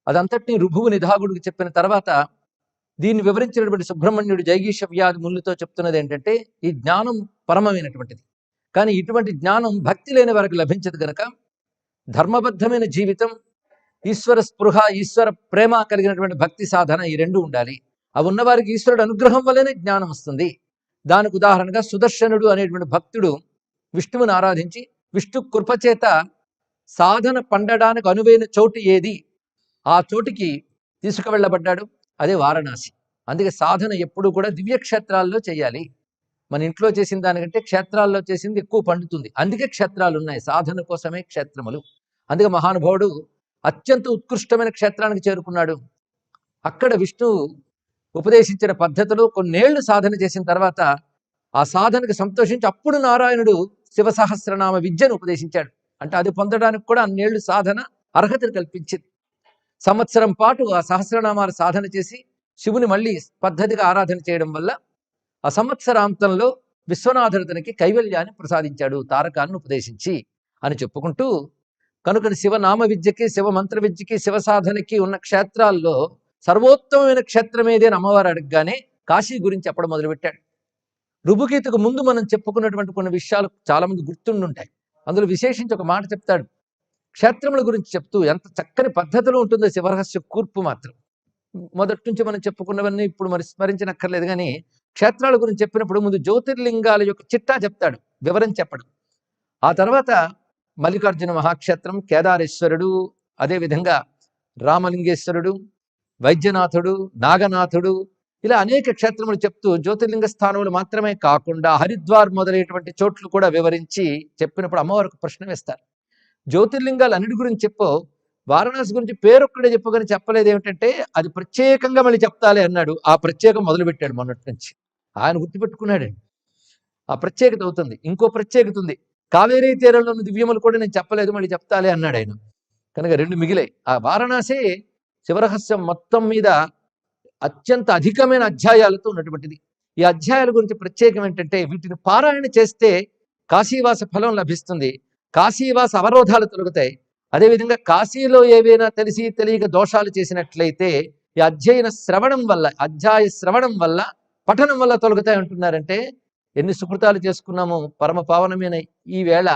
అదంతటినీ రుభువు నిధాగుడికి చెప్పిన తర్వాత దీన్ని వివరించినటువంటి సుబ్రహ్మణ్యుడు జైగీష వ్యాధి ముళ్ళుతో చెప్తున్నది ఏంటంటే, ఈ జ్ఞానం పరమమైనటువంటిది, కానీ ఇటువంటి జ్ఞానం భక్తి లేని వారికి లభించదు గనక ధర్మబద్ధమైన జీవితం, ఈశ్వర స్పృహ, ఈశ్వర ప్రేమ కలిగినటువంటి భక్తి సాధన, ఈ రెండు ఉండాలి. అవి ఉన్నవారికి ఈశ్వరుడు అనుగ్రహం వల్లనే జ్ఞానం వస్తుంది. దానికి ఉదాహరణగా సుదర్శనుడు అనేటువంటి భక్తుడు విష్ణువుని ఆరాధించి విష్ణు కృపచేత సాధన పండడానికి అనువైన చోటు ఏది, ఆ చోటికి తీసుకువెళ్ళబడ్డాడు. అదే వారణాసి. అందుకే సాధన ఎప్పుడు కూడా దివ్యక్షేత్రాల్లో చేయాలి. మన ఇంట్లో చేసిన దానికంటే క్షేత్రాల్లో చేసింది ఎక్కువ పండుతుంది. అందుకే క్షేత్రాలు ఉన్నాయి, సాధన కోసమే క్షేత్రములు. అందుకే మహానుభావుడు అత్యంత ఉత్కృష్టమైన క్షేత్రానికి చేరుకున్నాడు. అక్కడ విష్ణువు ఉపదేశించిన పద్ధతిలో కొన్నేళ్లు సాధన చేసిన తర్వాత ఆ సాధనకు సంతోషించి అప్పుడు నారాయణుడు శివ సహస్రనామ విద్యను ఉపదేశించాడు. అంటే అది పొందడానికి కూడా అన్నేళ్లు సాధన అర్హతను కల్పించింది. సంవత్సరం పాటు ఆ సహస్రనామాలు సాధన చేసి శివుని మళ్ళీ పద్ధతిగా ఆరాధన చేయడం వల్ల ఆ సంవత్సరాంతంలో విశ్వనాథుడికి కైవల్యాన్ని ప్రసాదించాడు తారకాన్ని ఉపదేశించి అని చెప్పుకుంటూ, కనుక శివనామ విద్యకి, శివ మంత్ర విద్యకి, శివ సాధనకి ఉన్న క్షేత్రాల్లో సర్వోత్తమైన క్షేత్రం ఏది అని అమ్మవారు అడగగానే కాశీ గురించి చెప్పడం మొదలుపెట్టాడు. రుభుగీతకు ముందు మనం చెప్పుకున్నటువంటి కొన్ని విషయాలు చాలా మంది గుర్తుండుంటాయి. అందులో విశేషించి ఒక మాట చెప్తాడు. క్షేత్రముల గురించి చెప్తూ ఎంత చక్కని పద్ధతిలో ఉంటుందో శివరహస్య కూర్పు మాత్రం. మొదటి నుంచి మనం చెప్పుకున్నవన్నీ ఇప్పుడు మరి స్మరించనక్కర్లేదు, కానీ క్షేత్రాల గురించి చెప్పినప్పుడు ముందు జ్యోతిర్లింగాల యొక్క చిట్టా చెప్తాడు, వివరం చెప్పడం. ఆ తర్వాత మల్లికార్జున మహాక్షేత్రం, కేదారేశ్వరుడు, అదేవిధంగా రామలింగేశ్వరుడు, వైద్యనాథుడు, నాగనాథుడు, ఇలా అనేక క్షేత్రములు చెప్తూ జ్యోతిర్లింగ స్థానములు మాత్రమే కాకుండా హరిద్వార్ మొదలైనటువంటి చోట్లు కూడా వివరించి చెప్పినప్పుడు అమ్మవారికి ప్రశ్న వేస్తారు. జ్యోతిర్లింగాలు అన్నిటి గురించి చెప్పు, వారణాసి గురించి పేరొక్కడే చెప్పుకొని చెప్పలేదు ఏమిటంటే, అది ప్రత్యేకంగా మళ్ళీ చెప్తాలే అన్నాడు. ఆ ప్రత్యేకం మొదలుపెట్టాడు మొన్నటి నుంచి. ఆయన గుర్తుపెట్టుకున్నాడండి. ఆ ప్రత్యేకత అవుతుంది. ఇంకో ప్రత్యేకత ఉంది, కావేరీ తీరంలో ఉన్న దివ్యములు కూడా నేను చెప్పలేదు, మళ్ళీ చెప్తాలే అన్నాడు ఆయన. కనుక రెండు మిగిలాయి. ఆ వారణాసి శివరహస్యం మొత్తం మీద అత్యంత అధికమైన అధ్యాయాలతో ఉన్నటువంటిది. ఈ అధ్యాయాల గురించి ప్రత్యేకం ఏంటంటే, వీటిని పారాయణ చేస్తే కాశీవాస ఫలం లభిస్తుంది, కాశీవాస అవరోధాలు తొలగుతాయి. అదేవిధంగా కాశీలో ఏవైనా తెలిసి తెలియక దోషాలు చేసినట్లయితే ఈ అధ్యాయ శ్రవణం వల్ల పఠనం వల్ల తొలగుతాయి అంటున్నారంటే, ఎన్ని సుకృతాలు చేసుకున్నామో పరమ పావనమైన ఈ వేళ